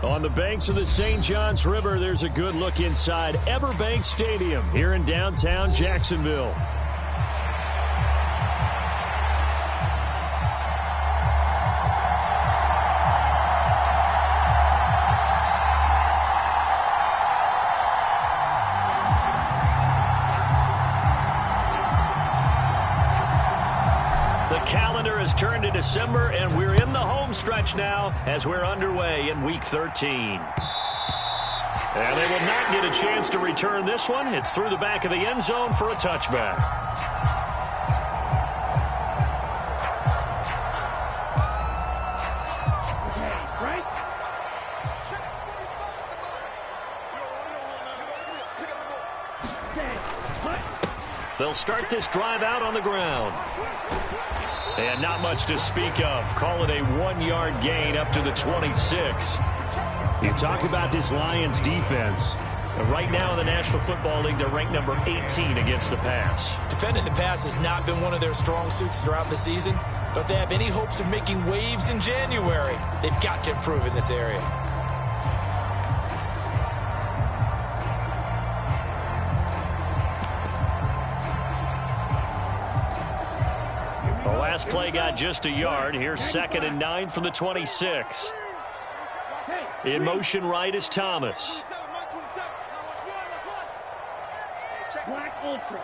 On the banks of the St. Johns River, there's a good look inside Everbank Stadium here in downtown Jacksonville. Turned to December, and we're in the home stretch now as we're underway in Week 13. And they will not get a chance to return this one. It's through the back of the end zone for a touchback. They'll start this drive out on the ground. And not much to speak of. Call it a 1-yard gain up to the 26. You talk about this Lions defense. Right now in the National Football League, they're ranked number 18 against the pass. Defending the pass has not been one of their strong suits throughout the season. But if they have any hopes of making waves in January, they've got to improve in this area. Last play got just a yard. Here's 2nd and 9 from the 26. In motion right is Thomas. Black Ultra.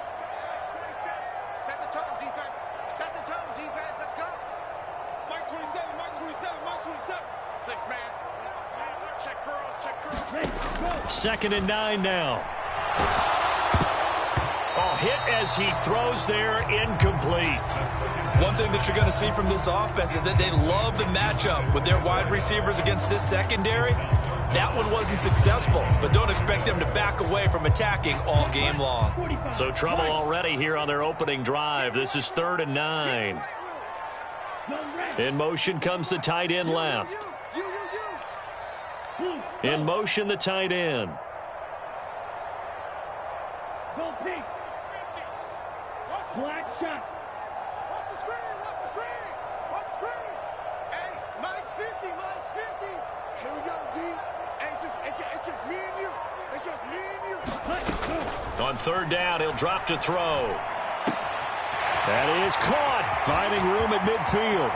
Set the tone, defense. Set the tone, defense. Let's go. Mike 27, Mike 27, Mike 27. 6 man. Check curls, check curls. 2nd and 9 now. Oh, hit as he throws there, incomplete. One thing that you're going to see from this offense is that they love the matchup with their wide receivers against this secondary. That one wasn't successful, but don't expect them to back away from attacking all game long. So trouble already here on their opening drive. This is 3rd and 9. In motion comes the tight end left. In motion, the tight end. Go pink. Black shot. Watch the screen, watch the screen. Watch the screen. Hey, Mike's 50, Mike's 50. Here we go, D. Hey, it's just me and you. It's just me and you. On 3rd down, he'll drop to throw. That is caught, finding room at midfield.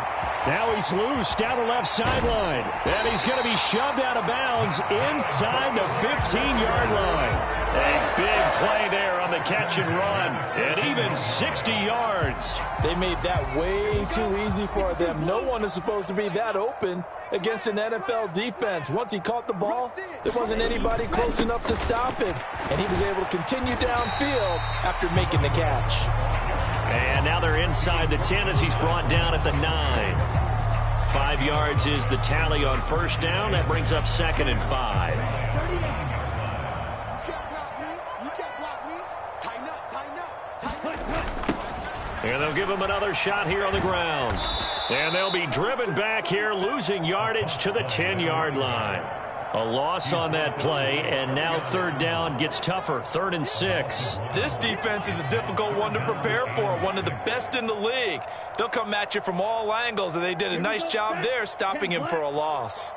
Now he's loose down the left sideline. And he's going to be shoved out of bounds inside the 15-yard line. A big play there on the catch and run. And even 60 yards. They made that way too easy for them. No one is supposed to be that open against an NFL defense. Once he caught the ball, there wasn't anybody close enough to stop him. And he was able to continue downfield after making the catch. And now they're inside the 10 as he's brought down at the 9. 5 yards is the tally on 1st down. That brings up 2nd and 5. And they'll give him another shot here on the ground. And they'll be driven back here, losing yardage to the 10-yard line. A loss on that play, and now 3rd down gets tougher, 3rd and 6. This defense is a difficult one to prepare for, one of the best in the league. They'll come at you from all angles, and they did a nice job there stopping him for a loss.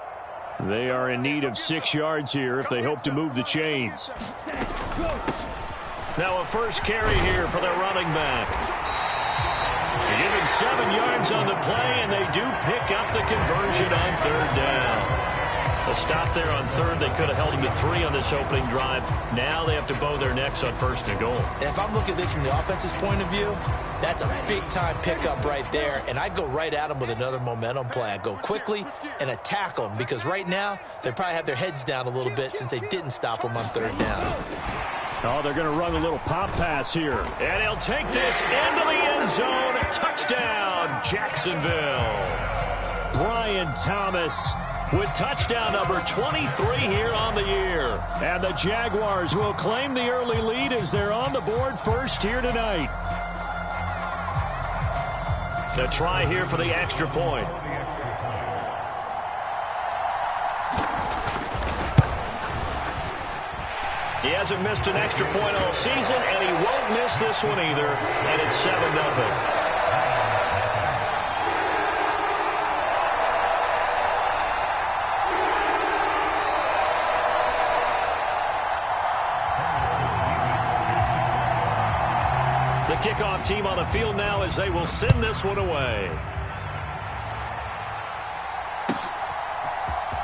They are in need of 6 yards here if they hope to move the chains. Now a first carry here for their running back. They give him 7 yards on the play, and they do pick up the conversion on 3rd down. A stop there on 3rd. They could have held him to 3 on this opening drive. Now they have to bow their necks on 1st and goal. And if I'm looking at this from the offense's point of view, that's a big-time pickup right there. And I'd go right at them with another momentum play. I'd go quickly and attack them because right now they probably have their heads down a little bit since they didn't stop them on 3rd down. Oh, they're going to run a little pop pass here. And he'll take this into the end zone. Touchdown, Jacksonville. Brian Thomas with touchdown number 23 here on the year. And the Jaguars will claim the early lead as they're on the board first here tonight. To try here for the extra point. He hasn't missed an extra point all season, and he won't miss this one either. And it's 7-0. The kickoff team on the field now as they will send this one away.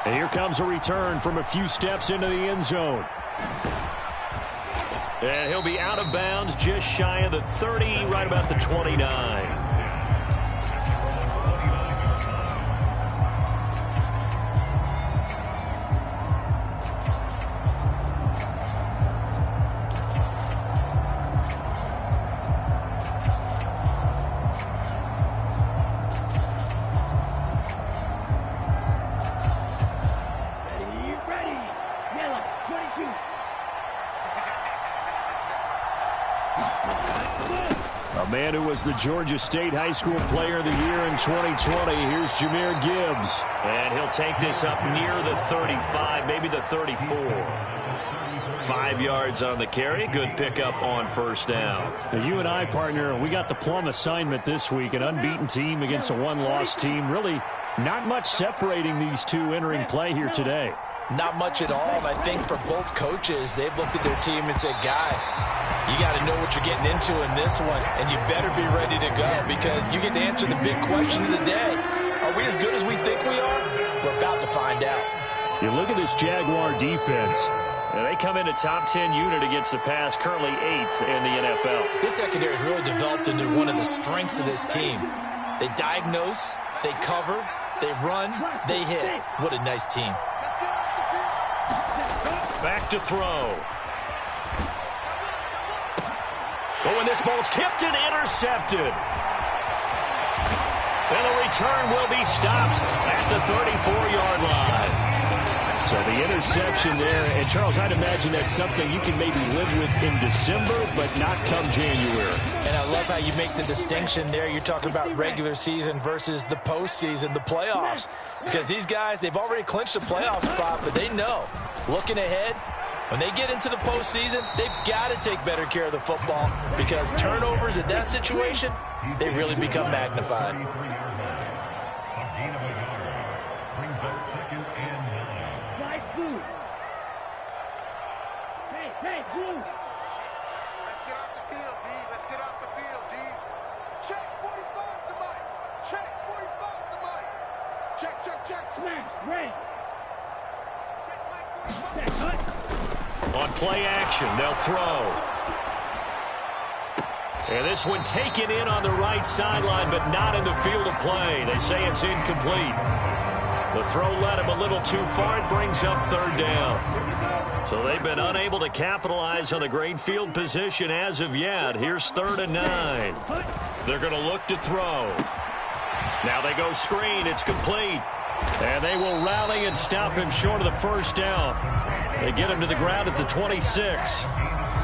And here comes a return from a few steps into the end zone. And he'll be out of bounds just shy of the 30, right about the 29. Man who was the Georgia State High School Player of the Year in 2020. Here's Jahmyr Gibbs. And he'll take this up near the 35, maybe the 34. 5 yards on the carry. Good pickup on first down. Now, you and I, partner, we got the plum assignment this week. An unbeaten team against a one-loss team. Really not much separating these two entering play here today. Not much at all, and I think for both coaches, they've looked at their team and said, guys, you got to know what you're getting into in this one, and you better be ready to go because you get to answer the big question of the day. Are we as good as we think we are? We're about to find out. You look at this Jaguar defense. Now they come into top 10 unit against the pass, currently 8th in the NFL. This secondary has really developed into one of the strengths of this team. They diagnose, they cover, they run, they hit. What a nice team. Back to throw. Oh, and this ball's tipped and intercepted. And the return will be stopped at the 34-yard line. So the interception there, and Charles, I'd imagine that's something you can maybe live with in December, but not come January. And I love how you make the distinction there. You're talking about regular season versus the postseason, the playoffs. Because these guys, they've already clinched a playoff spot, but they know, looking ahead, when they get into the postseason, they've got to take better care of the football because turnovers in that situation, they really become magnified. Let's get off the field, D. Let's get off the field, D. Check 45 to Mike. Check 45 to Mike. Check, check, check. Smash, red. Check Mike 45. On play action, they'll throw. And this one taken in on the right sideline, but not in the field of play. They say it's incomplete. The throw led him a little too far. It brings up third down. So they've been unable to capitalize on the great field position as of yet. Here's 3rd and 9. They're going to look to throw. Now they go screen. It's complete. And they will rally and stop him short of the first down. They get him to the ground at the 26.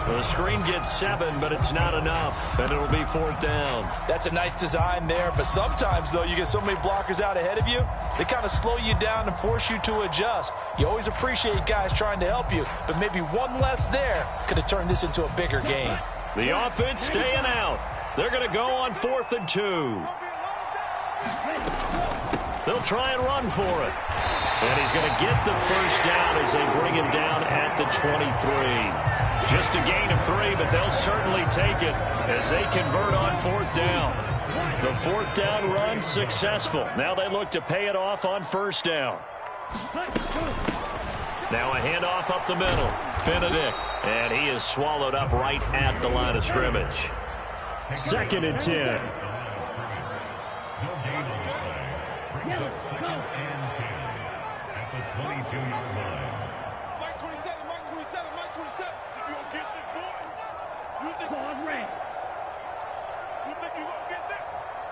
The screen gets 7, but it's not enough, and it'll be 4th down. That's a nice design there, but sometimes, though, you get so many blockers out ahead of you, they kind of slow you down and force you to adjust. You always appreciate guys trying to help you, but maybe one less there could have turned this into a bigger game. The offense staying out. They're going to go on 4th and 2. They'll try and run for it. And he's going to get the first down as they bring him down at the 23. Just a gain of 3, but they'll certainly take it as they convert on 4th down. The 4th down run successful. Now they look to pay it off on 1st down. Now a handoff up the middle. Benedict. And he is swallowed up right at the line of scrimmage. 2nd and 10. Mike 27, Mike 27, Mike 27. You gonna get this, boys? You think Ball red. you gonna get this?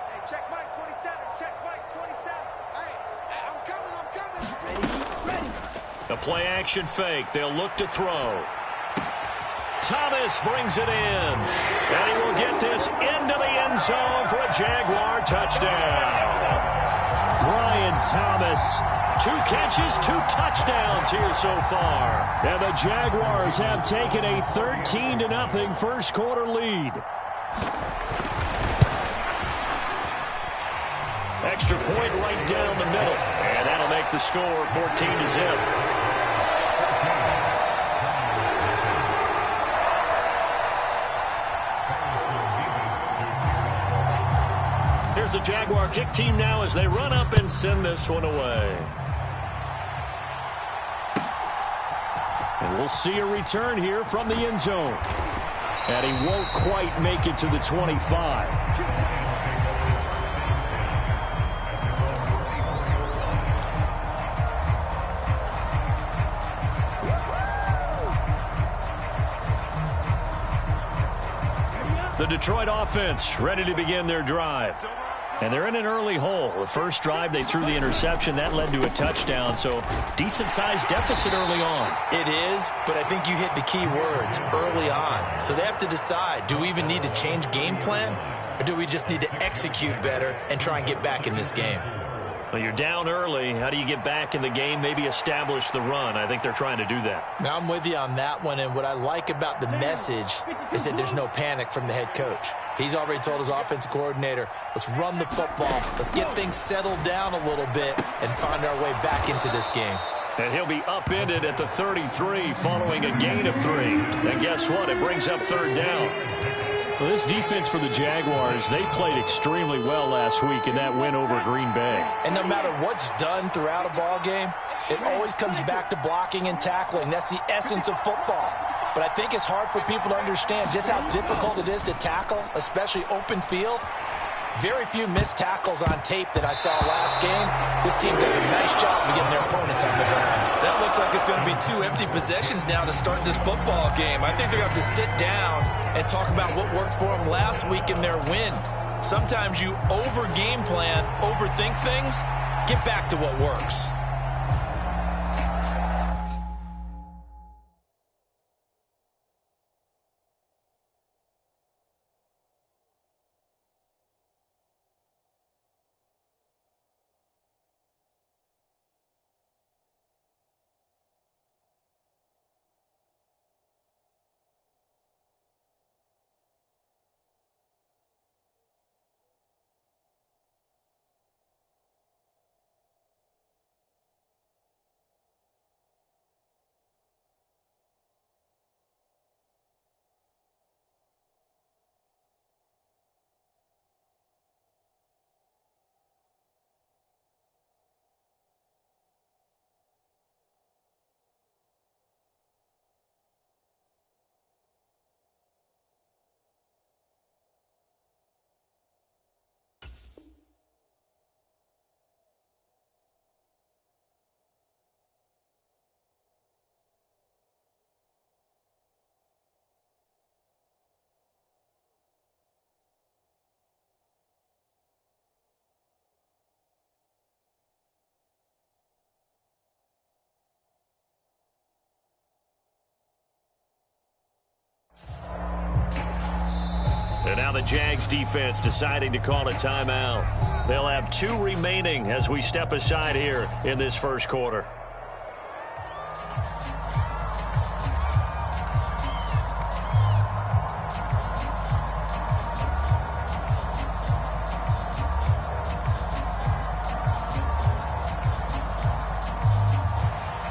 Hey, check Mike 27, check Mike 27. Hey, I'm coming, I'm coming. Ready. The play action fake. They'll look to throw. Thomas brings it in. And he will get this into the end zone for a Jaguar touchdown. Brian Thomas. 2 catches, 2 touchdowns here so far. And the Jaguars have taken a 13-0 first quarter lead. Extra point right down the middle. And that'll make the score 14-0. the Jaguar kick team now as they run up and send this one away. And we'll see a return here from the end zone. And he won't quite make it to the 25. The Detroit offense ready to begin their drive. And they're in an early hole. The first drive, they threw the interception. That led to a touchdown, so decent-sized deficit early on. It is, but I think you hit the key words, early on. So they have to decide, do we even need to change game plan, or do we just need to execute better and try and get back in this game? Well, you're down early. How do you get back in the game, maybe establish the run? I think they're trying to do that. Now, I'm with you on that one, and what I like about the message is that there's no panic from the head coach. He's already told his offensive coordinator, let's run the football, let's get things settled down a little bit and find our way back into this game. And he'll be upended at the 33 following a gain of 3. And guess what? It brings up third down. Well, this defense for the Jaguars, they played extremely well last week in that win over Green Bay. And no matter what's done throughout a ball game, it always comes back to blocking and tackling. That's the essence of football. But I think it's hard for people to understand just how difficult it is to tackle, especially open field. Very few missed tackles on tape that I saw last game. This team does a nice job of getting their opponents on the ground. That looks like it's going to be 2 empty possessions now to start this football game. I think they're going to have to sit down and talk about what worked for them last week in their win. Sometimes you over-game plan, overthink things, get back to what works. And now the Jags defense deciding to call a timeout. They'll have 2 remaining as we step aside here in this first quarter.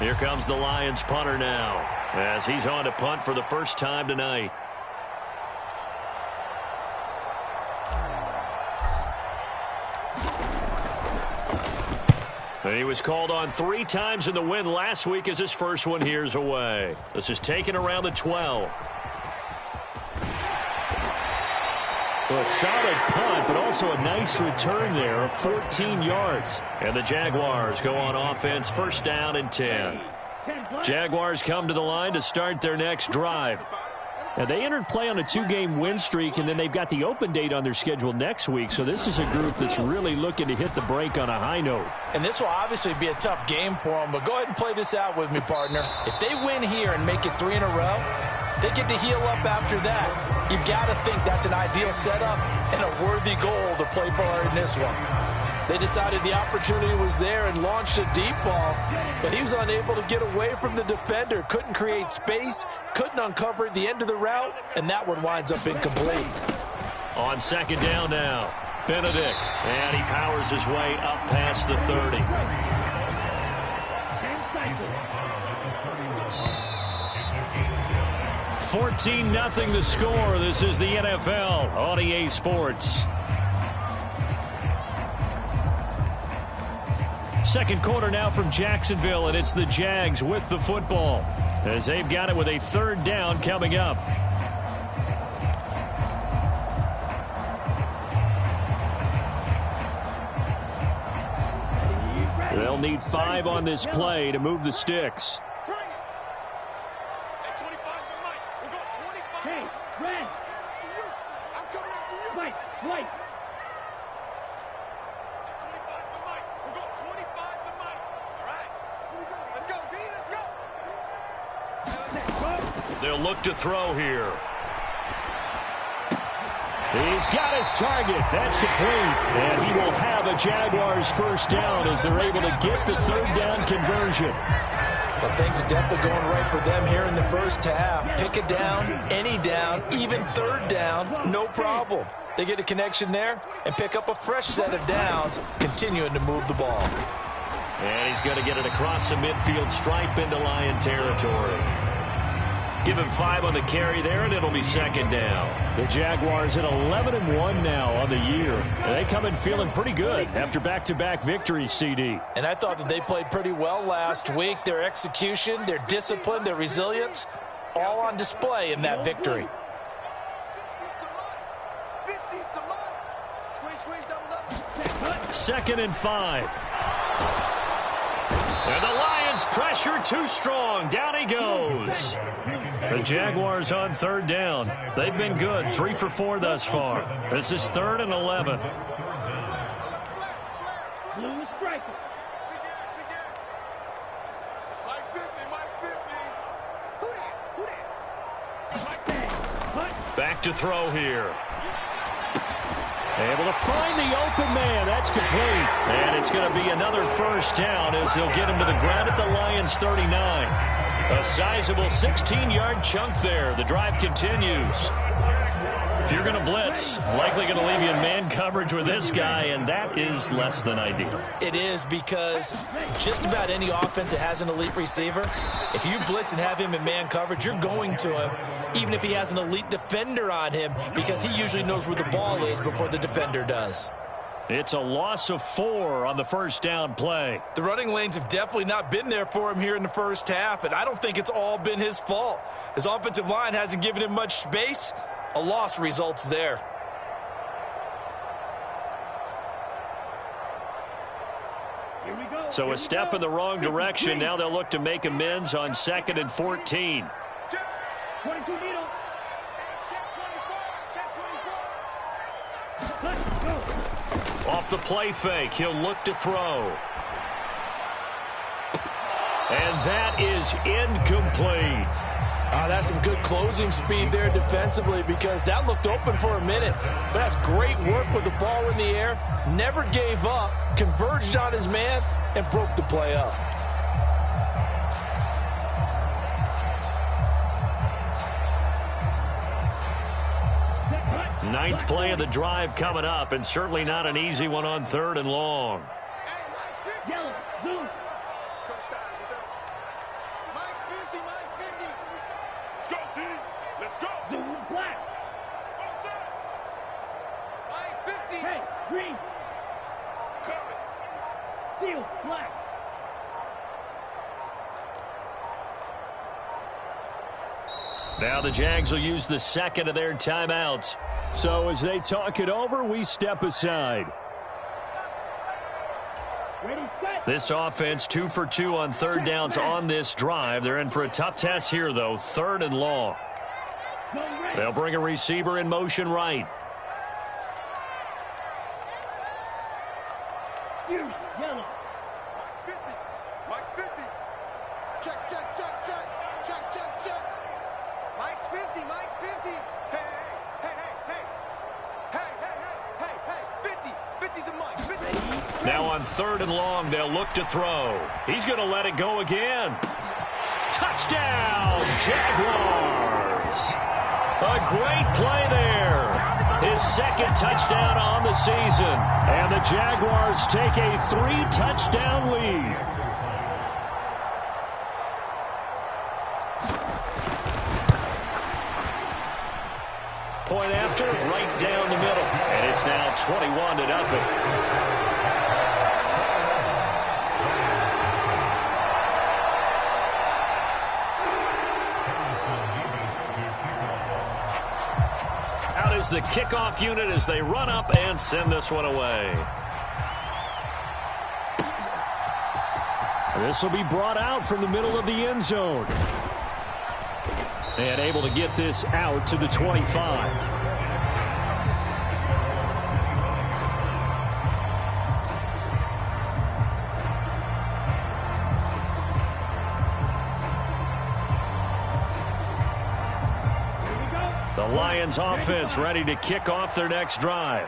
Here comes the Lions punter now as he's on to punt for the first time tonight. And he was called on 3 times in the win last week as his first one here's away. This is taken around the 12. Well, a solid punt, but also a nice return there of 14 yards. And the Jaguars go on offense, first down and 10. Jaguars come to the line to start their next drive. Now, they entered play on a 2-game win streak, and then they've got the open date on their schedule next week. So this is a group that's really looking to hit the break on a high note. And this will obviously be a tough game for them, but go ahead and play this out with me, partner. If they win here and make it 3 in a row, they get to heal up after that. You've got to think that's an ideal setup and a worthy goal to play for in this one. They decided the opportunity was there and launched a deep ball, but he was unable to get away from the defender, couldn't create space, couldn't uncover the end of the route, and that one winds up incomplete. On second down now, Benedict, and he powers his way up past the 30. 14-0 the score. This is the NFL on EA Sports. Second quarter now from Jacksonville, and it's the Jags with the football as they've got it with a third down coming up. They'll need 5 on this play to move the sticks. Hey, red. I'm coming after you. White, white. 25 to Mike. We're going 25 to Mike. All right. Here we go. Let's go, D. Let's go. They'll look to throw here. He's got his target. That's complete. And he will have a Jaguars first down as they're able to get the third down conversion. But things are definitely going right for them here in the first half. Pick a down, any down, even third down, no problem. They get a connection there and pick up a fresh set of downs, continuing to move the ball. And he's going to get it across the midfield stripe into Lion territory. Give him 5 on the carry there, and it'll be second down. The Jaguars at 11-1 now on the year. And they come in feeling pretty good after back-to-back victories, CD. And I thought that they played pretty well last week. Their execution, their discipline, their resilience, all on display in that victory. 50's the Mike. Squeeze, double, double. 2nd and 5. And the Lions pressure too strong. Down he goes. The Jaguars on third down. They've been good. 3 for 4 thus far. This is 3rd and 11. Blue striker. Mike 50, Mike 50. Who that? Who that? Back to throw here. Able to find the open man. That's complete. And it's going to be another first down as they'll get him to the ground at the Lions 39. A sizable 16-yard chunk there. The drive continues. If you're going to blitz, likely going to leave you in man coverage with this guy, and that is less than ideal. It is, because just about any offense that has an elite receiver, if you blitz and have him in man coverage, you're going to him, even if he has an elite defender on him, because he usually knows where the ball is before the defender does. It's a loss of 4 on the first down play. The running lanes have definitely not been there for him here in the first half, and I don't think it's all been his fault. His offensive line hasn't given him much space. A loss results there. Here we go. So a step in the wrong direction. Now they'll look to make amends on 2nd and 14. 22 needle. Check 24. Check 24. Let's go. Off the play fake, he'll look to throw. And that is incomplete. That's some good closing speed there defensively, because that looked open for a minute. But that's great work with the ball in the air. Never gave up, converged on his man, and broke the play up. Ninth play of the drive coming up, and certainly not an easy one on 3rd and long. Hey, Mike's 50. Yellow, blue. Touchdown, defense. Mike's 50, Mike's 50. Let's go, D. Let's go. Blue, black. Mike 50. Hey, green. Coming. Steel, black. Now the Jags will use the 2nd of their timeouts. So as they talk it over, we step aside. Ready, set. This offense 2 for 2 on third downs on this drive. They're in for a tough test here, though. 3rd and long. Go ready. They'll bring a receiver in motion right. Fuse, yellow. Mike's 50. Mike's 50. Check, check, check, check. Check, check, check. Mike's 50. Mike's 50. Hey, hey, hey, hey, hey. Hey, 50. 50 to Mike. 50. Now on 3rd and long, they'll look to throw. He's going to let it go again. Touchdown, Jaguars. A great play there. His 2nd touchdown on the season. And the Jaguars take a 3-touchdown lead. Point after, right down the middle. And it's now 21-0. is the kickoff unit as they run up and send this one away. This will be brought out from the middle of the end zone. And able to get this out to the 25. The Lions offense ready to kick off their next drive.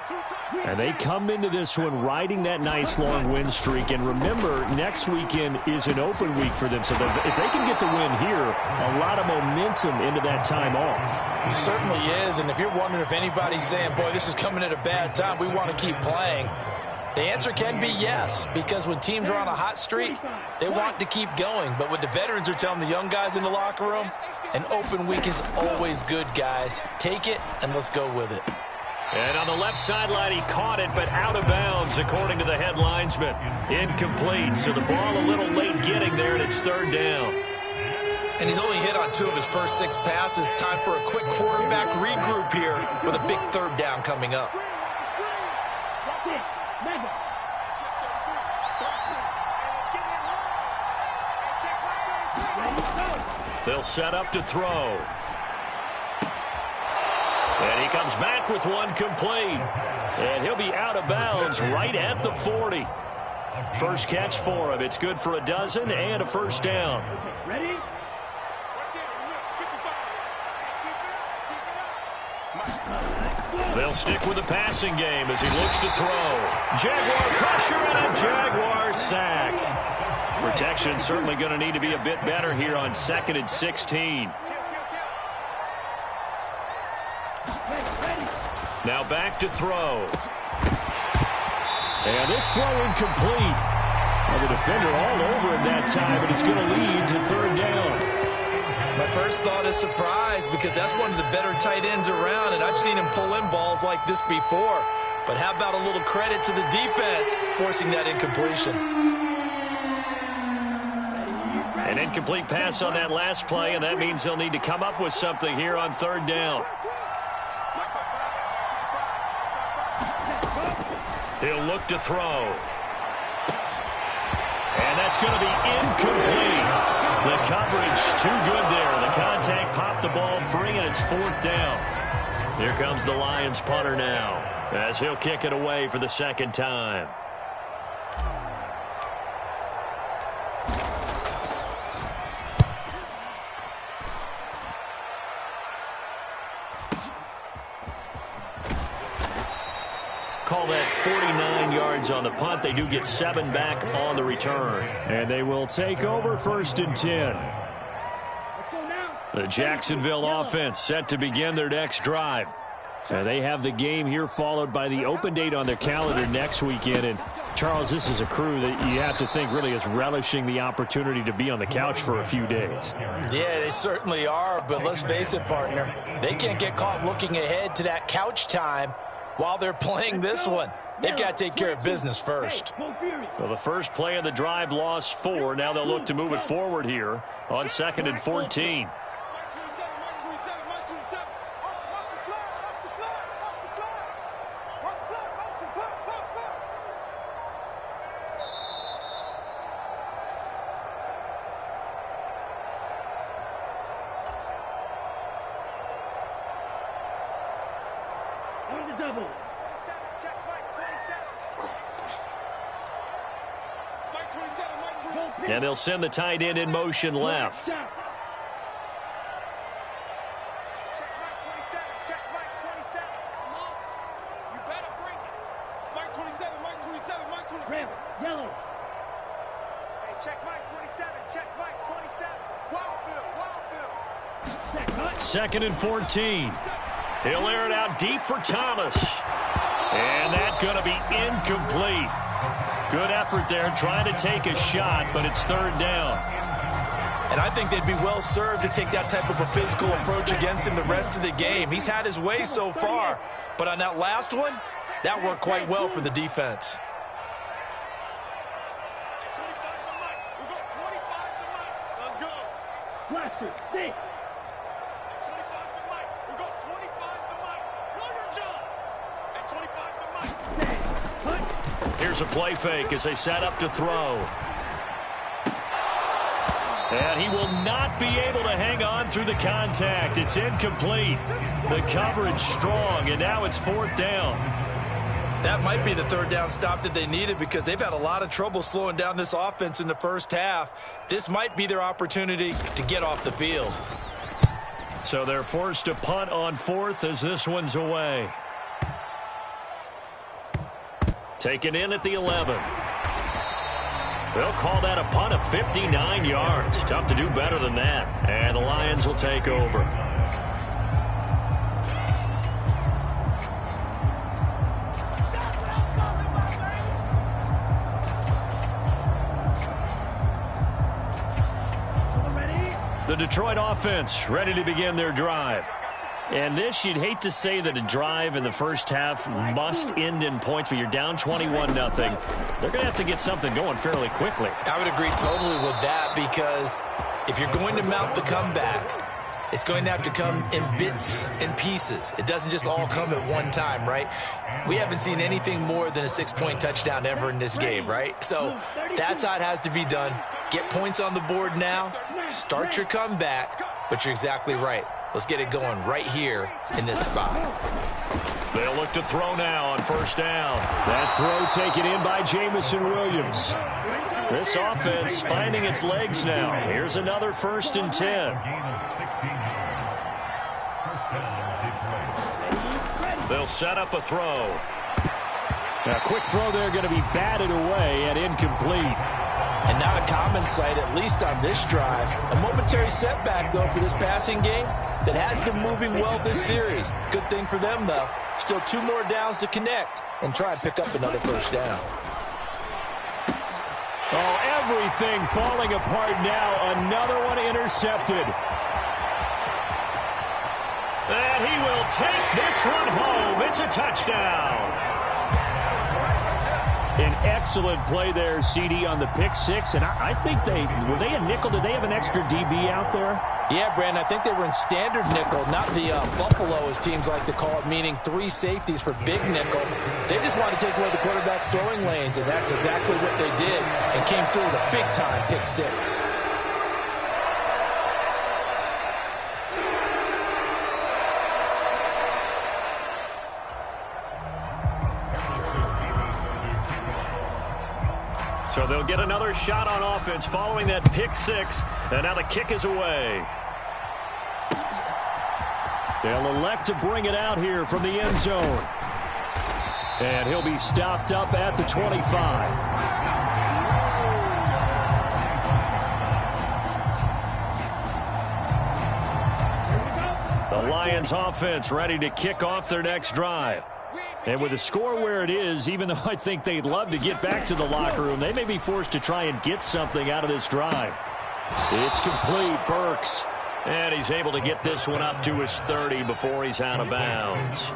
And they come into this one riding that nice long win streak. And remember, next weekend is an open week for them. So if they can get the win here, a lot of momentum into that time off. It certainly is. And if you're wondering if anybody's saying, boy, this is coming at a bad time, we want to keep playing, the answer can be yes, because when teams are on a hot streak, they want to keep going. But what the veterans are telling the young guys in the locker room, an open week is always good, guys. Take it, and let's go with it. And on the left sideline, he caught it, but out of bounds, according to the head linesman. Incomplete, so the ball a little late getting there, and it's third down. And he's only hit on 2 of his first 6 passes. Time for a quick quarterback regroup here with a big third down coming up. They'll set up to throw. And he comes back with one complete. And he'll be out of bounds right at the 40. First catch for him. It's good for a dozen and a first down. Ready? They'll stick with the passing game as he looks to throw. Jaguar pressure and a Jaguar sack. Protection certainly going to need to be a bit better here on 2nd and 16. Now back to throw. And this throw incomplete. Well, the defender all over him that time, but it's going to lead to third down. My first thought is surprise, because that's one of the better tight ends around, and I've seen him pull in balls like this before. But how about a little credit to the defense forcing that incompletion? An incomplete pass on that last play, and that means they'll need to come up with something here on third down. He'll look to throw. And that's going to be incomplete. The coverage too good there. The contact popped the ball free, and it's fourth down. Here comes the Lions punter now, as he'll kick it away for the second time. Call that 49 yards on the punt. They do get 7 back on the return. And they will take over 1st and 10. The Jacksonville offense set to begin their next drive. And they have the game here followed by the open date on their calendar next weekend. And, Charles, this is a crew that you have to think really is relishing the opportunity to be on the couch for a few days. Yeah, they certainly are, but let's face it, partner. They can't get caught looking ahead to that couch time while they're playing this one. They've got to take care of business first. Well, the first play of the drive lost 4. Now they'll look to move it forward here on 2nd and 14. And they'll send the tight end in motion left. Yellow. Hey, check Mike 27. Check Mike 27. Wild Bill. 2nd and 14. He'll air it out deep for Thomas. And that's going to be incomplete. Good effort there, trying to take a shot, but it's third down. And I think they'd be well served to take that type of a physical approach against him the rest of the game. He's had his way so far, but on that last one, that worked quite well for the defense. Blaster, stay. 25 to Mike. We got 25 to Mike. Here's a play fake as they set up to throw. And he will not be able to hang on through the contact. It's incomplete. The coverage strong, and now it's 4th down. That might be the 3rd down stop that they needed because they've had a lot of trouble slowing down this offense in the first half. This might be their opportunity to get off the field. So they're forced to punt on 4th as this one's away. Taken in at the 11. They'll call that a punt of 59 yards. Tough to do better than that. And the Lions will take over. The Detroit offense ready to begin their drive. And this, you'd hate to say that a drive in the first half must end in points, but you're down 21-0. They're going to have to get something going fairly quickly. I would agree totally with that because if you're going to mount the comeback, it's going to have to come in bits and pieces. It doesn't just all come at one time, right? We haven't seen anything more than a 6-point touchdown ever in this game, right? So that's how it has to be done. Get points on the board now, start your comeback, but you're exactly right. Let's get it going right here in this spot. They'll look to throw now on 1st down. That throw taken in by Jameson Williams. This offense finding its legs now. Here's another 1st and 10. They'll set up a throw. A quick throw there going to be batted away and incomplete. And not a common sight, at least on this drive. A momentary setback, though, for this passing game that has been moving well this series. Good thing for them, though. Still 2 more downs to connect and try and pick up another 1st down. Oh, everything falling apart now. Another one intercepted. And he will take this one home. It's a touchdown. An excellent play there, CD, on the pick 6. And I think were they a nickel? Did they have an extra DB out there? Yeah, Brandon, I think they were in standard nickel, not the Buffalo, as teams like to call it, meaning 3 safeties for big nickel. They just wanted to take away the quarterback's throwing lanes, and that's exactly what they did and came through with a big-time pick 6. So they'll get another shot on offense following that pick 6. And now the kick is away. They'll elect to bring it out here from the end zone. And he'll be stopped up at the 25. The Lions offense ready to kick off their next drive. And with the score where it is, even though I think they'd love to get back to the locker room, they may be forced to try and get something out of this drive. It's complete. Burks. And he's able to get this one up to his 30 before he's out of bounds.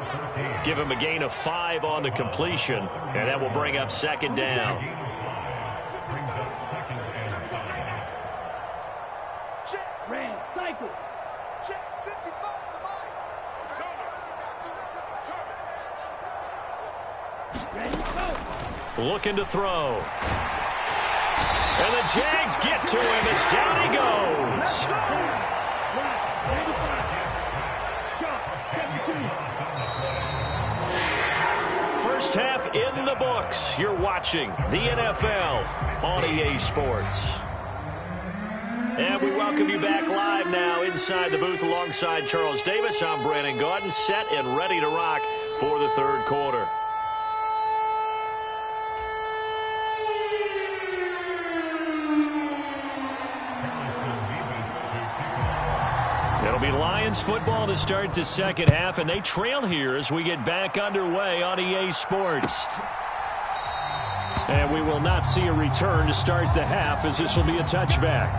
Give him a gain of 5 on the completion, and that will bring up 2nd down. Ran, cycle. Check 55 to mine. Ready, go. Looking to throw. And the Jags get to him as down he goes. First half in the books. You're watching the NFL on EA Sports. And we welcome you back live now inside the booth alongside Charles Davis. I'm Brandon Gaudin, set and ready to rock for the 3rd quarter. It'll be Lions football to start the 2nd half, and they trail here as we get back underway on EA Sports. And we will not see a return to start the half, as this will be a touchback.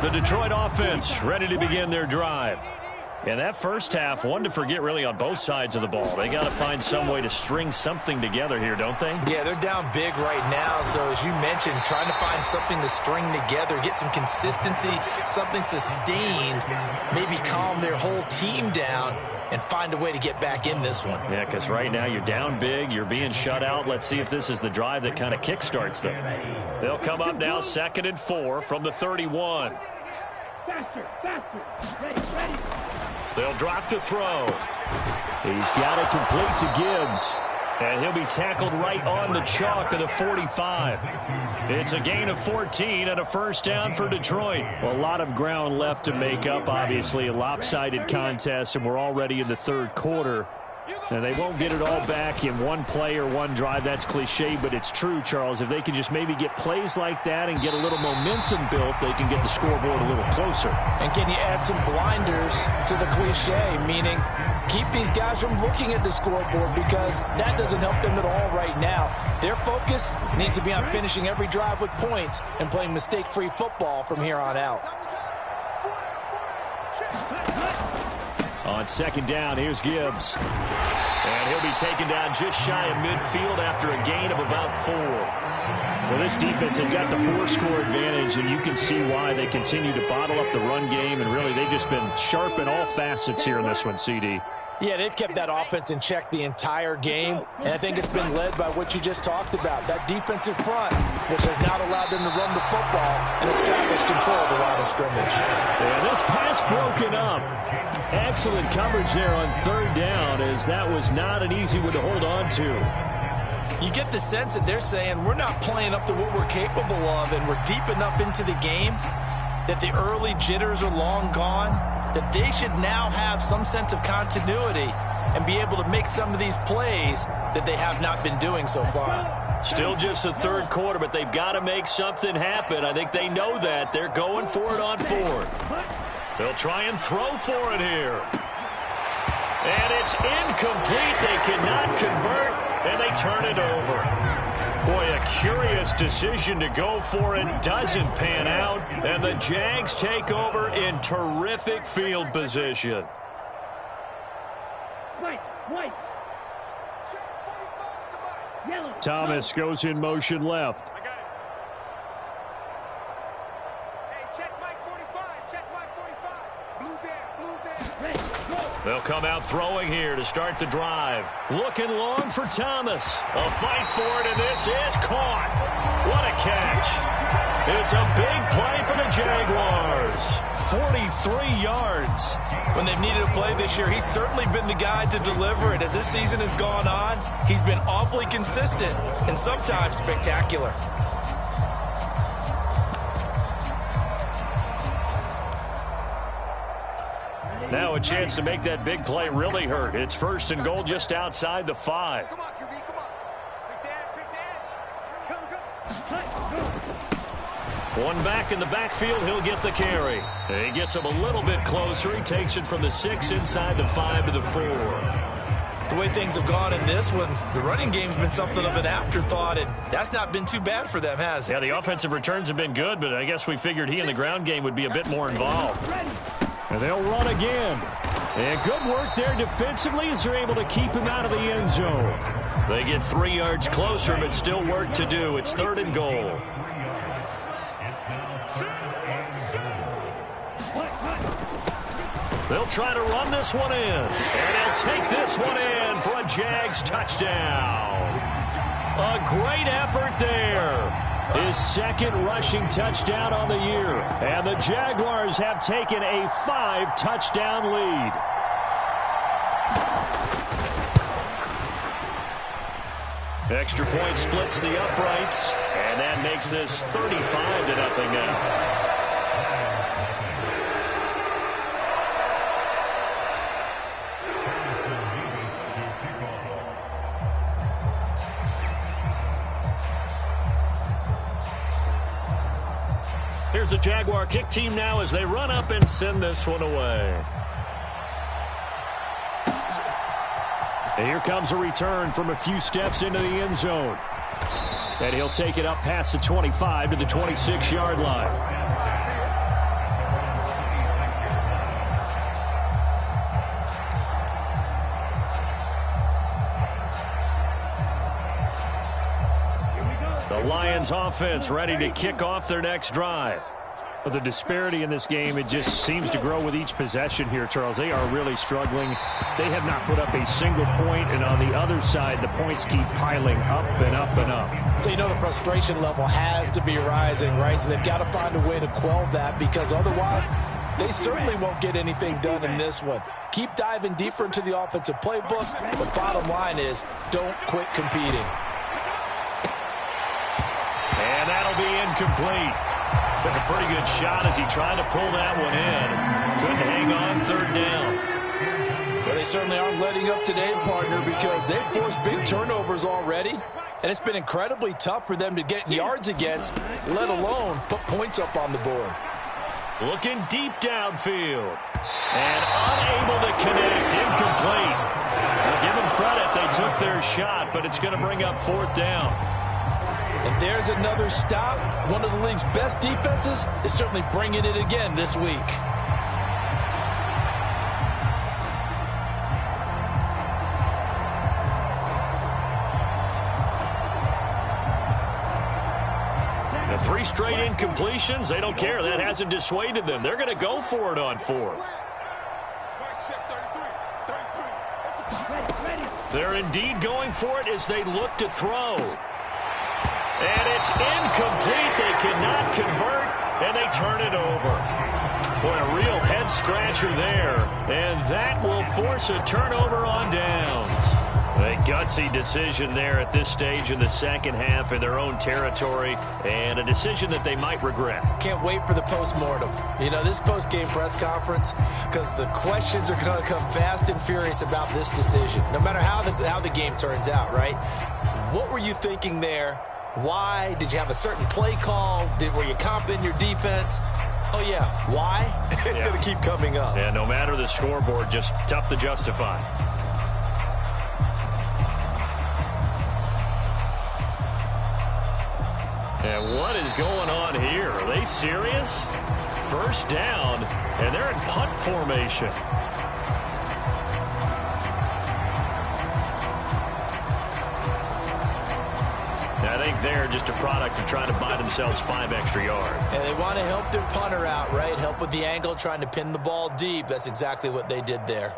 The Detroit offense ready to begin their drive. And that first half, one to forget really on both sides of the ball. They got to find some way to string something together here, don't they? Yeah, they're down big right now. So as you mentioned, trying to find something to string together, get some consistency, something sustained, maybe calm their whole team down and find a way to get back in this one. Yeah, because right now you're down big, you're being shut out. Let's see if this is the drive that kind of kickstarts them. They'll come up now 2nd and 4 from the 31. Faster, faster. Ready, ready. They'll drop to throw. He's got it complete to Gibbs. And he'll be tackled right on the chalk of the 45. It's a gain of 14 and a first down for Detroit. Well, a lot of ground left to make up, obviously. A lopsided contest, and we're already in the third quarter. Now, they won't get it all back in one play or one drive. That's cliche, but it's true, Charles. If they can just maybe get plays like that and get a little momentum built, they can get the scoreboard a little closer. And can you add some blinders to the cliche, meaning keep these guys from looking at the scoreboard, because that doesn't help them at all right now. Their focus needs to be on finishing every drive with points and playing mistake-free football from here on out. On 2nd down, here's Gibbs. And he'll be taken down just shy of midfield after a gain of about 4. Well, this defense, they've got the 4-score advantage, and you can see why they continue to bottle up the run game, and really they've just been sharp in all facets here in this one, CD. Yeah, they've kept that offense in check the entire game, and I think it's been led by what you just talked about, that defensive front, which has not allowed them to run the football and establish control of the line of scrimmage. And this pass broken up. Excellent coverage there on 3rd down, as that was not an easy one to hold on to. You get the sense that they're saying we're not playing up to what we're capable of, and we're deep enough into the game that the early jitters are long gone, that they should now have some sense of continuity and be able to make some of these plays that they have not been doing so far. Still just the 3rd quarter, but they've got to make something happen. I think they know that. They're going for it on 4th. They'll try and throw for it here. And it's incomplete. They cannot convert, and they turn it over. Boy, a curious decision to go for it. Doesn't pan out, and the Jags take over in terrific field position. White. Yellow. Thomas goes in motion left. I got it. Hey, check Mike 45. Check Mike 45. Blue there. Ready, go. They'll come out throwing here to start the drive. Looking long for Thomas. A fight for it, and this is caught. What a catch. It's a big play for the Jaguars. 43 yards. When they've needed a play this year, he's certainly been the guy to deliver it. As this season has gone on, he's been awfully consistent and sometimes spectacular. Now a chance to make that big play really hurt. It's 1st and goal just outside the 5. Come on, QB, come on. Quick dash. One back in the backfield, he'll get the carry. He gets him a little bit closer. He takes it from the 6 inside the 5 to the 4. The way things have gone in this one, the running game's been something of an afterthought, and that's not been too bad for them, has it? Yeah, the offensive returns have been good, but I guess we figured he in the ground game would be a bit more involved. And they'll run again. And good work there defensively as they're able to keep him out of the end zone. They get 3 yards closer, but still work to do. It's 3rd and goal. They'll try to run this one in. And they'll take this one in for a Jags touchdown. A great effort there. His 2nd rushing touchdown on the year. And the Jaguars have taken a 5-touchdown lead. Extra point splits the uprights. And that makes this 35-0 now. Here's the Jaguar kick team now as they run up and send this one away. And here comes a return from a few steps into the end zone. And he'll take it up past the 25 to the 26-yard line. The Lions offense ready to kick off their next drive. The disparity in this game, it just seems to grow with each possession here, Charles. They are really struggling. They have not put up a single point, and on the other side, the points keep piling up and up and up. So you know the frustration level has to be rising, right? So they've got to find a way to quell that, because otherwise they certainly won't get anything done in this one. Keep diving deeper into the offensive playbook. The bottom line is don't quit competing. And that'll be incomplete. Took a pretty good shot as he tried to pull that one in. Couldn't hang on, third down. Well, they certainly aren't letting up today, partner, because they've forced big turnovers already. And it's been incredibly tough for them to get yards against, let alone put points up on the board. Looking deep downfield. And unable to connect. Incomplete. Well, give them credit. They took their shot, but it's going to bring up fourth down. And there's another stop. One of the league's best defenses is certainly bringing it again this week. The 3 straight incompletions, they don't care. That hasn't dissuaded them. They're going to go for it on fourth. They're indeed going for it as they look to throw. And it's incomplete. They cannot convert, and they turn it over. Boy, a real head-scratcher there. And that will force a turnover on downs. A gutsy decision there at this stage in the second half in their own territory, and a decision that they might regret. Can't wait for the post-mortem. You know, this post-game press conference, because the questions are going to come fast and furious about this decision, no matter how the game turns out, right? What were you thinking there? Why? Did you have a certain play call? Were you confident in your defense? Oh, yeah. Why? It's going to keep coming up. Yeah, no matter the scoreboard, just tough to justify. And what is going on here? Are they serious? First down, and they're in punt formation. I think they're just a product of trying to buy themselves 5 extra yards. And they want to help their punter out, right? Help with the angle, trying to pin the ball deep. That's exactly what they did there.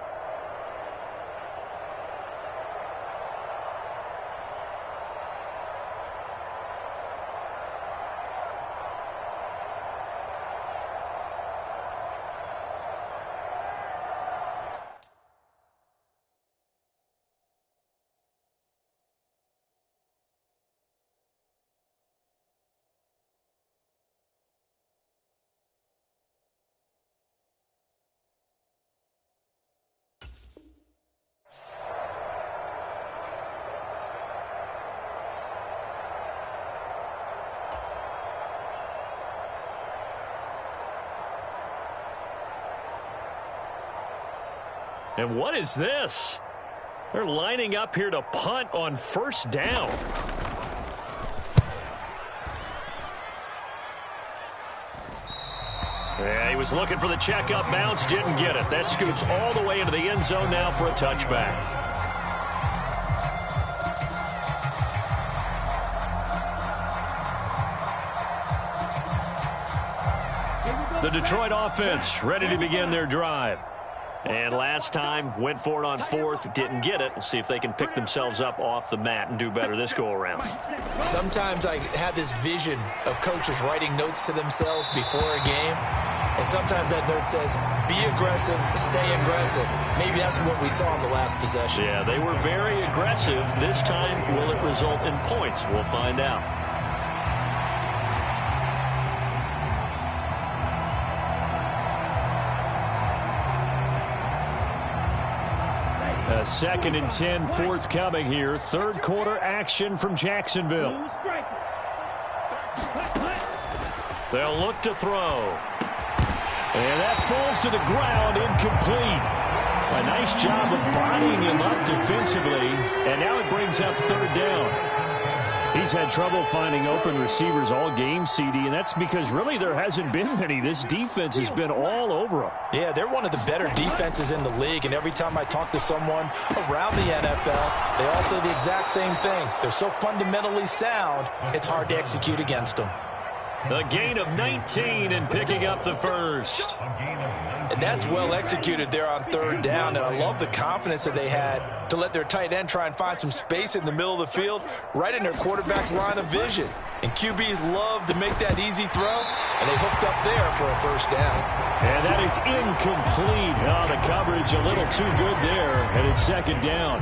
And what is this? They're lining up here to punt on first down. Yeah, he was looking for the checkup bounce, didn't get it. That scoots all the way into the end zone now for a touchback. The Detroit offense ready to begin their drive. And last time, went for it on fourth, didn't get it. We'll see if they can pick themselves up off the mat and do better this go-around. Sometimes I have this vision of coaches writing notes to themselves before a game, and sometimes that note says, be aggressive, stay aggressive. Maybe that's what we saw in the last possession. Yeah, they were very aggressive. This time, will it result in points? We'll find out. A 2nd and 10 forthcoming here. Third quarter action from Jacksonville. They'll look to throw. And that falls to the ground, incomplete. A nice job of bodying him up defensively. And now it brings up third down. He's had trouble finding open receivers all game, CD, and that's because really there hasn't been many. This defense has been all over him. Yeah, they're one of the better defenses in the league, and every time I talk to someone around the NFL, they all say the exact same thing. They're so fundamentally sound, it's hard to execute against them. A gain of 19 and picking up the first. And that's well executed there on third down, and I love the confidence that they had to let their tight end try and find some space in the middle of the field, right in their quarterback's line of vision. And QBs love to make that easy throw, and they hooked up there for a first down. And that is incomplete. Oh, the coverage a little too good there, and it's second down.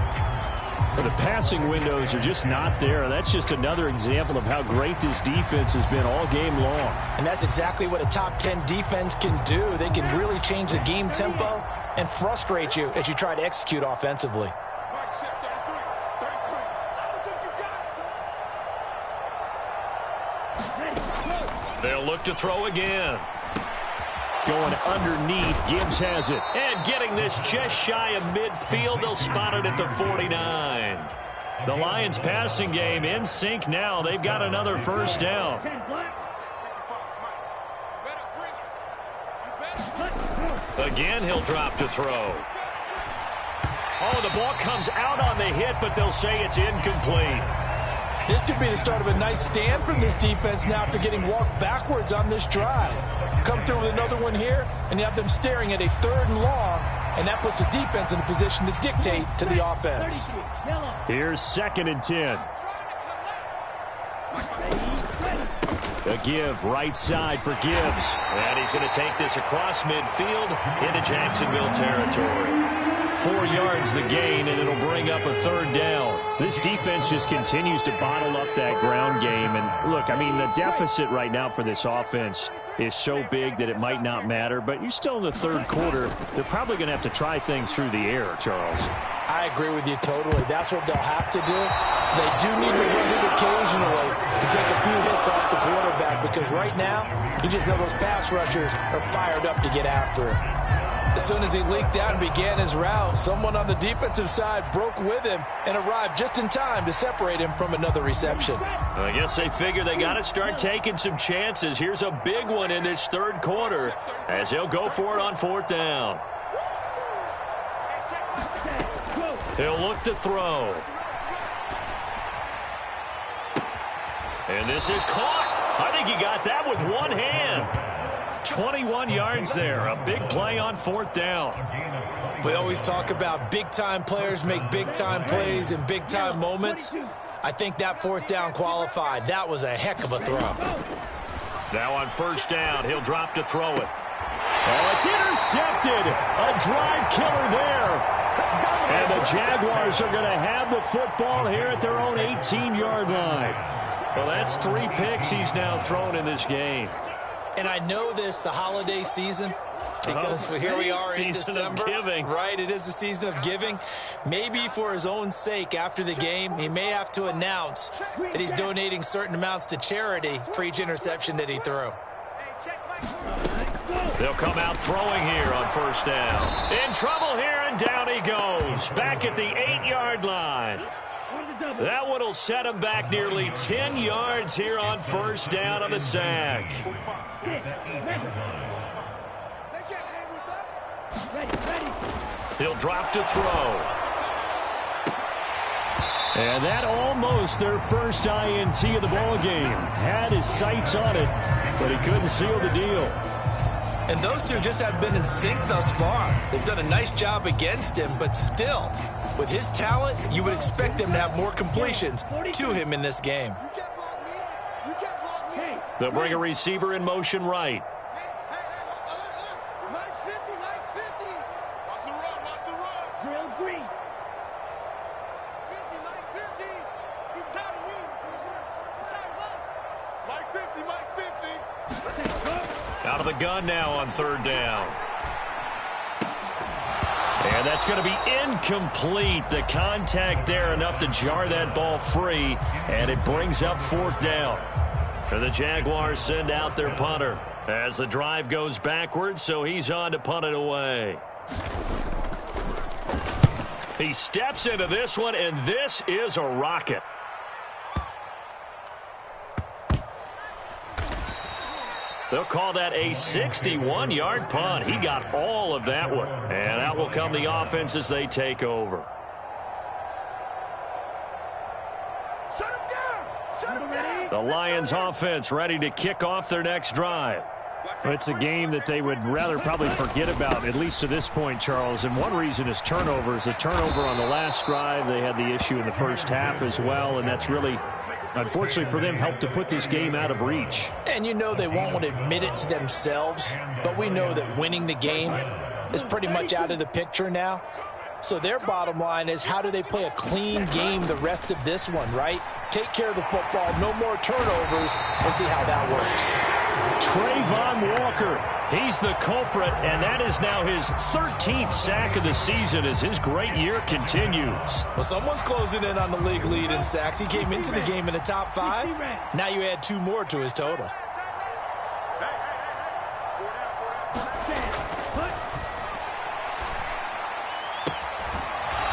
But the passing windows are just not there. That's just another example of how great this defense has been all game long. And that's exactly what a top 10 defense can do. They can really change the game tempo and frustrate you as you try to execute offensively. They'll look to throw again. Going underneath, Gibbs has it. And getting this just shy of midfield, they'll spot it at the 49. The Lions passing game in sync now. They've got another first down. Again, he'll drop to throw. Oh, the ball comes out on the hit, but they'll say it's incomplete. This could be the start of a nice stand from this defense now after getting walked backwards on this drive. Come through with another one here, and you have them staring at a 3rd and long, and that puts the defense in a position to dictate to the offense. Here's 2nd and 10. A give right side for Gibbs. And he's going to take this across midfield into Jacksonville territory. 4 yards the gain, and it'll bring up a 3rd down. This defense just continues to bottle up that ground game. And look, I mean, the deficit right now for this offense is so big that it might not matter. But you're still in the 3rd quarter. They're probably going to have to try things through the air, Charles. I agree with you totally. That's what they'll have to do. They do need to run it occasionally to take a few hits off the quarterback, because right now, you just know those pass rushers are fired up to get after him. As soon as he leaked out and began his route, someone on the defensive side broke with him and arrived just in time to separate him from another reception. I guess they figure they got to start taking some chances. Here's a big one in this 3rd quarter as he'll go for it on 4th down. He'll look to throw. And this is caught. I think he got that with one hand. 21 yards there. A big play on 4th down. We always talk about big-time players make big-time plays in big-time moments. I think that 4th down qualified. That was a heck of a throw. Now on 1st down, he'll drop to throw it. Oh, it's intercepted. A drive killer there. And the Jaguars are going to have the football here at their own 18-yard line. Well, that's 3 picks he's now thrown in this game. And I know this, the holiday season, because here we are in December. Right, it is the season of giving. Maybe for his own sake after the game, he may have to announce that he's donating certain amounts to charity for each interception that he threw. They'll come out throwing here on 1st down. In trouble here, and down he goes. Back at the 8-yard line. That one will set him back nearly 10 yards here on 1st down on the sack. He'll drop to throw. And that almost their first INT of the ball game. Had his sights on it, but he couldn't seal the deal. And those two just have been in sync thus far. They've done a nice job against him, but still, with his talent, you would expect them to have more completions to him in this game. They'll bring a receiver in motion right. Mike's 50, Mike's 50. Watch the run, watch the run. Drill green. 50, Mike 50. He's tired of me. He's tired of us. Mike 50, Mike 50. Out of the gun now on 3rd down. And that's going to be incomplete. The contact there enough to jar that ball free, and it brings up 4th down. And the Jaguars send out their punter as the drive goes backwards, so he's on to punt it away. He steps into this one, and this is a rocket. They'll call that a 61-yard punt. He got all of that one. And out will come the offense as they take over. The Lions offense ready to kick off their next drive. It's a game that they would rather probably forget about, at least to this point, Charles. And one reason is turnovers. A turnover on the last drive. They had the issue in the first half as well, and that's really, unfortunately for them, helped to put this game out of reach. And you know they won't admit it to themselves, but we know that winning the game is pretty much out of the picture now. So their bottom line is, how do they play a clean game the rest of this one, right? Take care of the football, no more turnovers, and see how that works. Trayvon Walker, he's the culprit, and that is now his 13th sack of the season as his great year continues. Well, someone's closing in on the league lead in sacks. He came into the game in the top 5. Now you add 2 more to his total.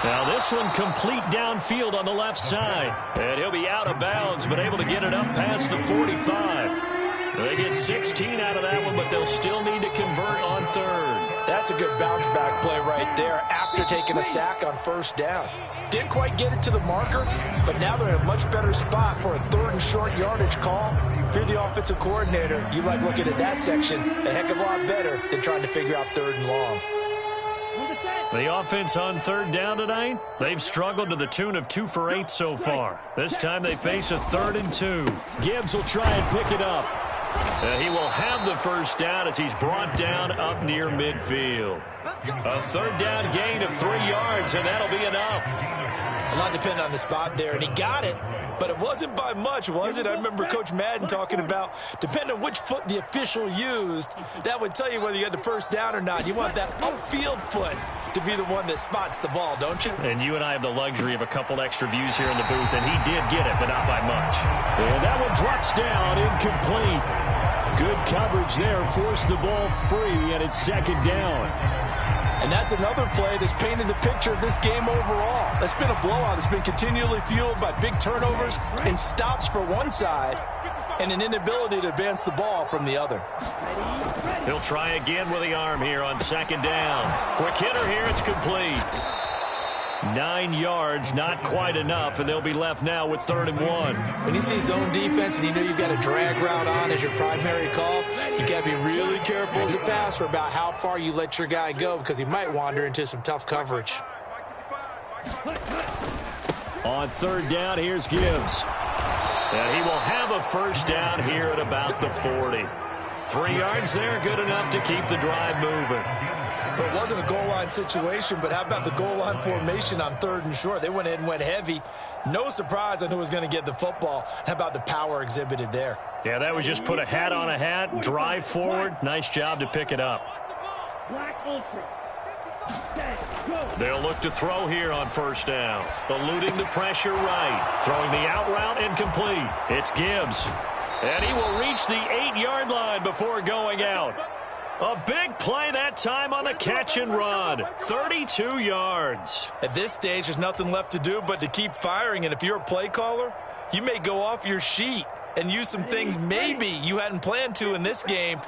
Now this one complete downfield on the left side. And he'll be out of bounds, but able to get it up past the 45. They get 16 out of that one, but they'll still need to convert on third. That's a good bounce-back play right there after taking a sack on first down. Didn't quite get it to the marker, but now they're in a much better spot for a 3rd and short yardage call. If you're the offensive coordinator, you like looking at that section a heck of a lot better than trying to figure out 3rd and long. The offense on 3rd down tonight, they've struggled to the tune of 2 for 8 so far. This time they face a 3rd and 2. Gibbs will try and pick it up. He will have the first down as he's brought down up near midfield. A 3rd down gain of 3 yards, and that'll be enough. A lot depending on the spot there, and he got it. But it wasn't by much, was it? I remember Coach Madden talking about, depending on which foot the official used, that would tell you whether you had the first down or not. You want that upfield foot to be the one that spots the ball, don't you? And you and I have the luxury of a couple extra views here in the booth, and he did get it, but not by much. And that one drops down, incomplete. Good coverage there, forced the ball free, and it's 2nd down. And that's another play that's painted the picture of this game overall. It's been a blowout. It's been continually fueled by big turnovers and stops for one side and an inability to advance the ball from the other. He'll try again with the arm here on 2nd down. Quick hitter here, it's complete. 9 yards, not quite enough, and they'll be left now with 3rd and 1. When you see zone defense and you know you've got a drag route on as your primary call, you got to be really careful as a passer about how far you let your guy go because he might wander into some tough coverage. On 3rd down, here's Gibbs. And he will have a first down here at about the 40. 3 yards there, good enough to keep the drive moving. It wasn't a goal line situation, but how about the goal line formation on 3rd and short? They went ahead and went heavy. No surprise on who was going to get the football. How about the power exhibited there? Yeah, that was just put a hat on a hat, drive forward. Nice job to pick it up. Black Ultra. Go. They'll look to throw here on 1st down. Eluding the pressure right. Throwing the out route incomplete. It's Gibbs. And he will reach the 8-yard line before going out. A big play that time on the catch and run. 32 yards. At this stage, there's nothing left to do but to keep firing. And if you're a play caller, you may go off your sheet and use some things maybe you hadn't planned to in this game.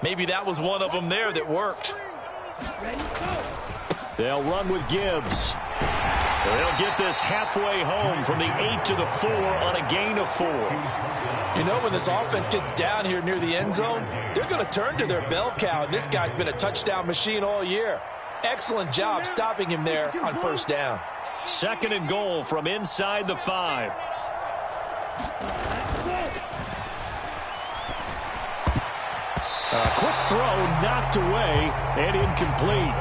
Maybe that was one of them there that worked. They'll run with Gibbs. They'll get this halfway home from the 8 to the 4 on a gain of 4. You know, when this offense gets down here near the end zone, they're going to turn to their bell cow. And this guy's been a touchdown machine all year. Excellent job stopping him there on 1st down. 2nd and goal from inside the 5. A quick throw knocked away and incomplete.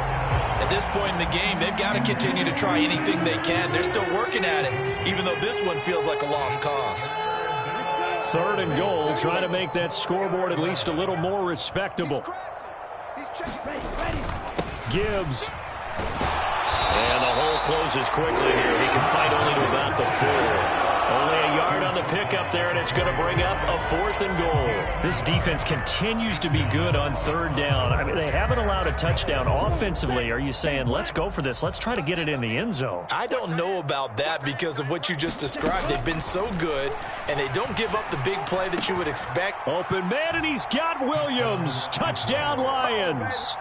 At this point in the game, they've got to continue to try anything they can. They're still working at it, even though this one feels like a lost cause. 3rd and goal, trying to make that scoreboard at least a little more respectable. Gibbs. And the hole closes quickly here. He can fight only to about the 4. Only a yard on the pickup there, and it's going to bring up a 4th and goal. This defense continues to be good on 3rd down. I mean, they haven't allowed a touchdown offensively. Are you saying, let's go for this? Let's try to get it in the end zone. I don't know about that because of what you just described. They've been so good, and they don't give up the big play that you would expect. Open man, and he's got Williams. Touchdown, Lions.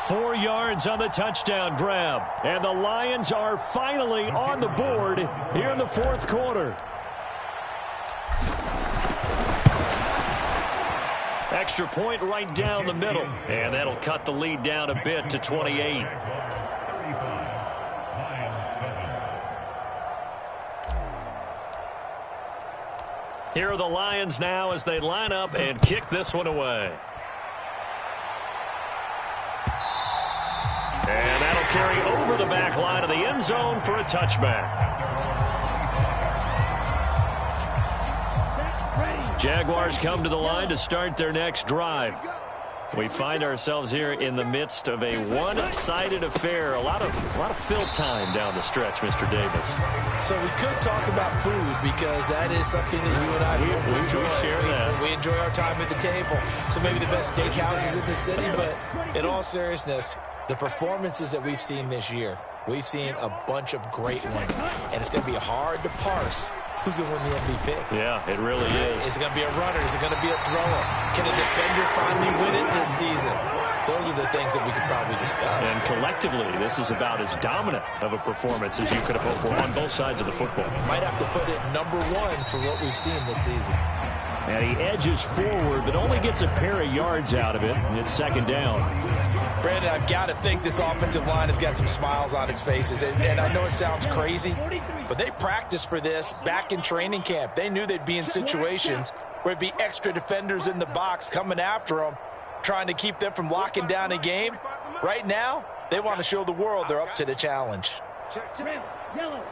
4 yards on the touchdown grab. And the Lions are finally on the board here in the 4th quarter. Extra point right down the middle. And that'll cut the lead down a bit to 28. Here are the Lions now as they line up and kick this one away. And that'll carry over the back line of the end zone for a touchback. Jaguars come to the line to start their next drive. We find ourselves here in the midst of a one-sided affair. A lot of fill time down the stretch, Mr. Davis. So we could talk about food because that is something that you and I enjoy. We share that. We enjoy our time at the table. So maybe the best steakhouses in the city, but in all seriousness, the performances that we've seen this year, we've seen a bunch of great ones, and it's going to be hard to parse who's going to win the MVP. Yeah, it really is. Is it going to be a runner? Is it going to be a thrower? Can a defender finally win it this season? Those are the things that we could probably discuss. And collectively, this is about as dominant of a performance as you could have hoped for on both sides of the football. Might have to put it #1 for what we've seen this season. And he edges forward, but only gets a pair of yards out of it. And it's 2nd down. Brandon, I've got to think this offensive line has got some smiles on its faces. And I know it sounds crazy, but they practiced for this back in training camp. They knew they'd be in situations where it'd be extra defenders in the box coming after them, trying to keep them from locking down a game. Right now, they want to show the world they're up to the challenge. Red, yellow.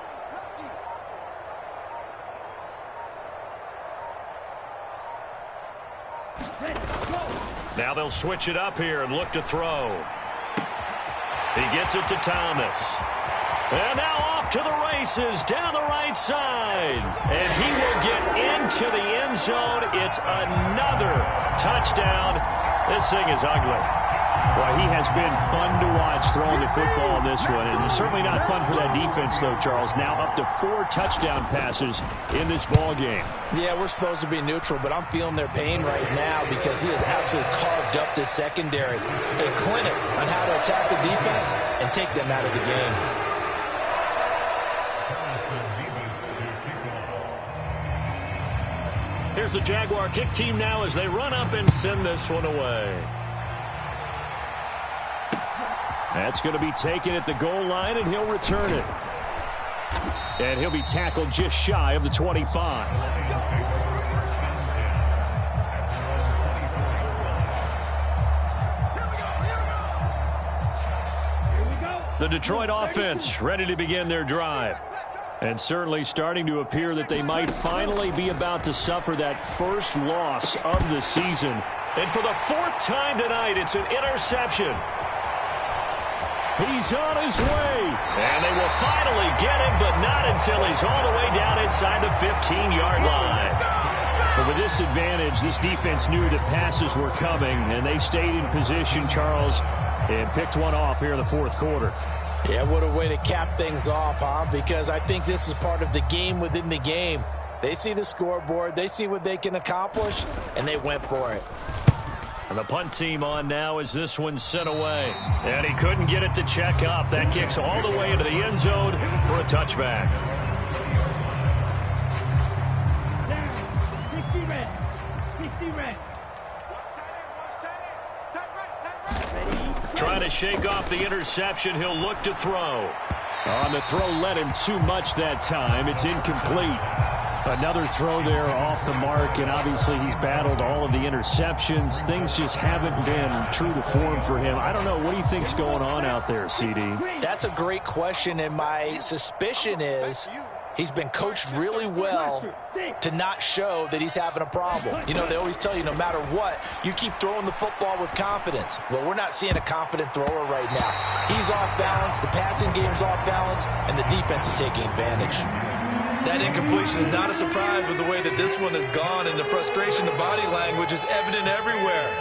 Now they'll switch it up here and look to throw. He gets it to Thomas. And now off to the races down the right side. And he will get into the end zone. It's another touchdown. This thing is ugly. Well, he has been fun to watch throwing the football in this one. And it's certainly not fun for that defense, though, Charles. Now up to 4 touchdown passes in this ball game. Yeah, we're supposed to be neutral, but I'm feeling their pain right now because he has absolutely carved up this secondary. A clinic on how to attack the defense and take them out of the game. Here's the Jaguar kick team now as they run up and send this one away. That's going to be taken at the goal line, and he'll return it. And he'll be tackled just shy of the 25. The Detroit offense ready to begin their drive. And certainly starting to appear that they might finally be about to suffer that first loss of the season. And for the 4th time tonight, it's an interception. He's on his way. And they will finally get him, but not until he's all the way down inside the 15-yard line. But with this advantage, this defense knew that passes were coming, and they stayed in position, Charles, and picked one off here in the 4th quarter. Yeah, what a way to cap things off, huh? Because I think this is part of the game within the game. They see the scoreboard, they see what they can accomplish, and they went for it. And the punt team on now as this one's sent away. And he couldn't get it to check up. That kicks all the way into the end zone for a touchback. Down. 60 red. 60 red. Trying to shake off the interception. He'll look to throw. On the throw, led him too much that time. It's incomplete. Another throw there off the mark, and obviously he's battled all of the interceptions. Things just haven't been true to form for him. I don't know. What do you think's going on out there, CD? That's a great question, and my suspicion is he's been coached really well to not show that he's having a problem. You know, they always tell you no matter what, you keep throwing the football with confidence. Well, we're not seeing a confident thrower right now. He's off balance, the passing game's off balance, and the defense is taking advantage. That incompletion is not a surprise with the way that this one has gone, and the frustration, the body language is evident everywhere.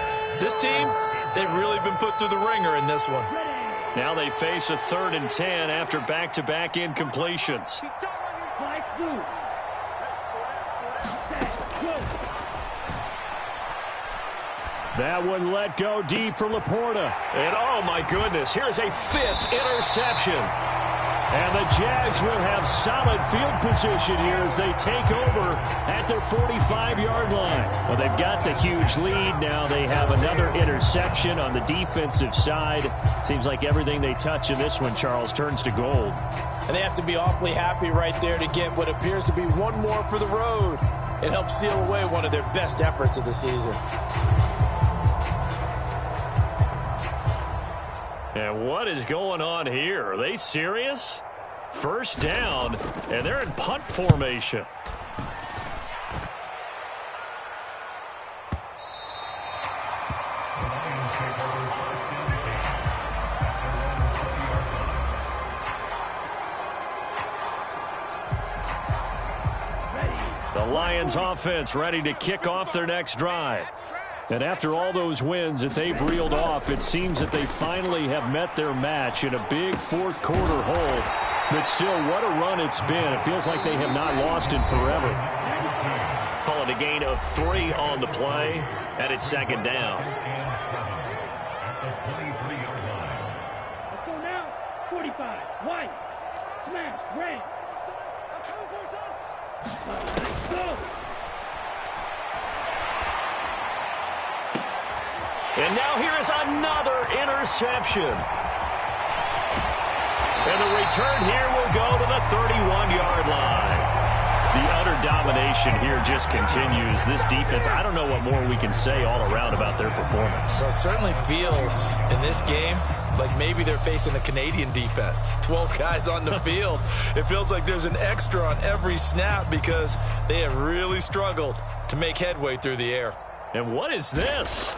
This team, they've really been put through the ringer in this one. Now they face a 3rd and 10 after back-to-back incompletions. That one let go deep for Laporta. And oh my goodness, here's a 5th interception. And the Jags will have solid field position here as they take over at their 45-yard line. Well, they've got the huge lead. Now they have another interception on the defensive side. Seems like everything they touch in this one, Charles, turns to gold. And they have to be awfully happy right there to get what appears to be one more for the road. It helps seal away one of their best efforts of the season. And what is going on here? Are they serious? 1st down, and they're in punt formation. The Lions offense ready to kick off their next drive. And after all those wins that they've reeled off, it seems that they finally have met their match in a big 4th quarter hold. But still, what a run it's been. It feels like they have not lost in forever. Call it a gain of 3 on the play, and it's 2nd down. Let's go now. 45. White. Smash. Red. Let's go. And now here is another interception. And the return here will go to the 31-yard line. The utter domination here just continues. This defense, I don't know what more we can say all around about their performance. Well, it certainly feels in this game like maybe they're facing a Canadian defense. 12 guys on the field. It feels like there's an extra on every snap because they have really struggled to make headway through the air. And what is this?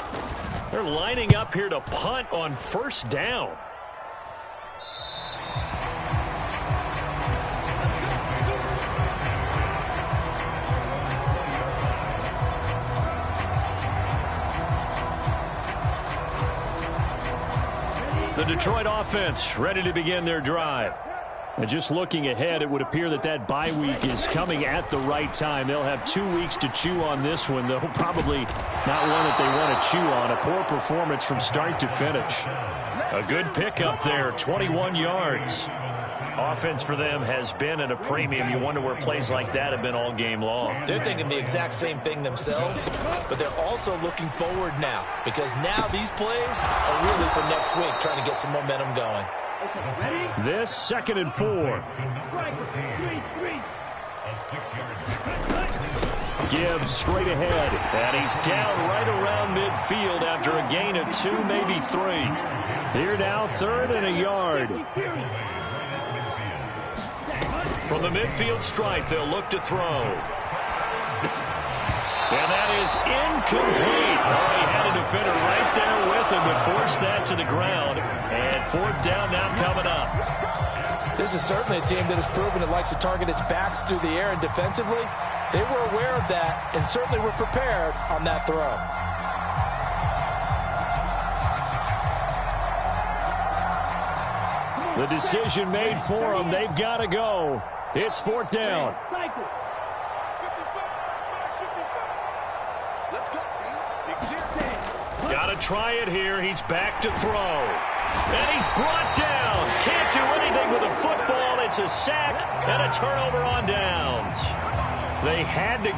They're lining up here to punt on 1st down. The Detroit offense ready to begin their drive. And just looking ahead, it would appear that that bye week is coming at the right time. They'll have 2 weeks to chew on this one, though probably not one that they want to chew on. A poor performance from start to finish. A good pickup there, 21 yards. Offense for them has been at a premium. You wonder where plays like that have been all game long. They're thinking the exact same thing themselves, but they're also looking forward now because now these plays are really for next week, trying to get some momentum going. This 2nd and 4. Gibbs straight ahead, and he's down right around midfield after a gain of 2, maybe 3. Here now, 3rd and a yard. From the midfield stripe, they'll look to throw. And that is incomplete. Oh, he had a defender right there with him to force that to the ground. And 4th down now coming up. This is certainly a team that has proven it likes to target its backs through the air, and defensively, they were aware of that and certainly were prepared on that throw. The decision made for them. They've got to go. It's 4th down. Got to try it here. He's back to throw. And he's brought down. Can't do anything with a football. It's a sack and a turnover on downs. They had to